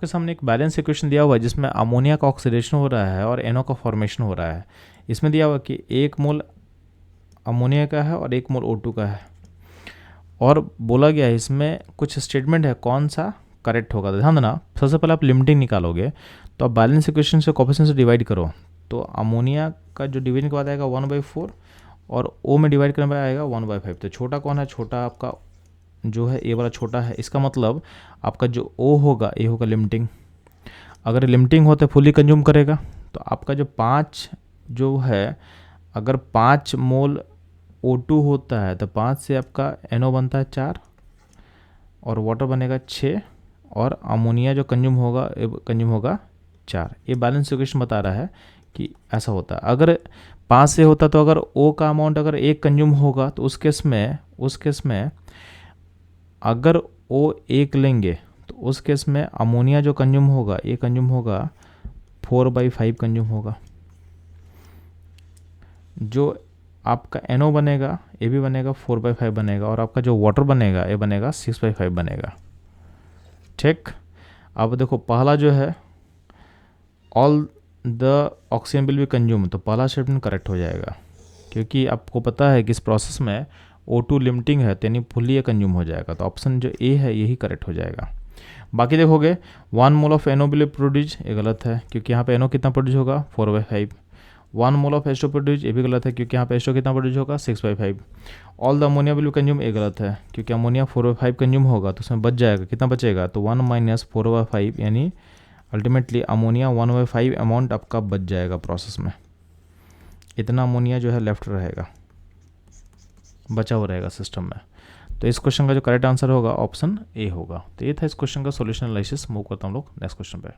के सामने एक बैलेंस इक्वेशन दिया हुआ है जिसमें अमोनिया का ऑक्सीडेशन हो रहा है और NO का फॉर्मेशन हो रहा है। इसमें दिया हुआ कि 1 मोल अमोनिया का है और 1 मोल O2 का है, और बोला गया है इसमें कुछ स्टेटमेंट है, कौन सा करेक्ट होगा। ध्यान देना, सबसे पहले आप लिमिटिंग निकालोगे तो आप बैलेंस इक्वेशन से कोफिशिएंट से डिवाइड करो, तो अमोनिया का जो डिवीजन के बाद आएगा 1/4 और O में डिवाइड करने पर आएगा 1/5। तो छोटा कौन है, छोटा आपका जो है ए वाला छोटा है। इसका मतलब आपका जो O होगा, ए होगा लिमिटिंग। अगर लिमिटिंग होता है फुली कंज्यूम करेगा तो आपका जो 5 जो है, अगर 5 मोल O2 होता है तो 5 से आपका NO बनता है 4 और वाटर बनेगा 6 और अमोनिया जो कंज्यूम होगा 4। ये बैलेंस इक्वेशन बता रहा है कि ऐसा होता है। अगर 5 से होता तो अगर O का अमाउंट अगर 1 कंज्यूम होगा तो उस केस में अगर O 1 लेंगे तो उस केस में अमोनिया जो कंज्यूम होगा, ये कंज्यूम होगा 4/5 कंज्यूम होगा। जो आपका NO बनेगा ये भी बनेगा 4/5 बनेगा, और आपका जो वाटर बनेगा ये बनेगा 6/5 बनेगा। ठीक, अब देखो पहला जो है all the oxygen will be consume, तो पहला स्टेटमेंट करेक्ट हो जाएगा, क्योंकि आपको पता है कि इस प्रोसेस में O2 लिमिटिंग है, यानी फुल्ली ये कंज्यूम हो जाएगा। तो ऑप्शन जो ए है यही करेक्ट हो जाएगा। बाकी देखोगे 1 mole of NO will produce, ये गलत है क्योंकि यहाँ पे NO कितना प्रोड्यूस होगा 4/5। 1 मोल ऑफ H2 प्रोड्यूस, ये भी गलत है क्योंकि यहाँ पे H2 कितना प्रोड्यूस होगा 6/5। All the ammonia will consume, ये गलत है क्योंकि अमोनिया 4/5 कंज्यूम होगा तो उसमें बच जाएगा, कितना बचेगा, तो 1 - 4/5, यानी अल्टीमेटली अमोनिया 1/5 अमाउंट आपका बच जाएगा प्रोसेस में। इतना अमोनिया जो है लेफ्ट रहेगा, बचा हुआ रहेगा सिस्टम में। तो इस क्वेश्चन का जो करेक्ट आंसर होगा ऑप्शन ए होगा। तो ये था इस क्वेश्चन का सॉल्यूशन एनालिसिस। मूव करता हूँ लोग नेक्स्ट क्वेश्चन पे।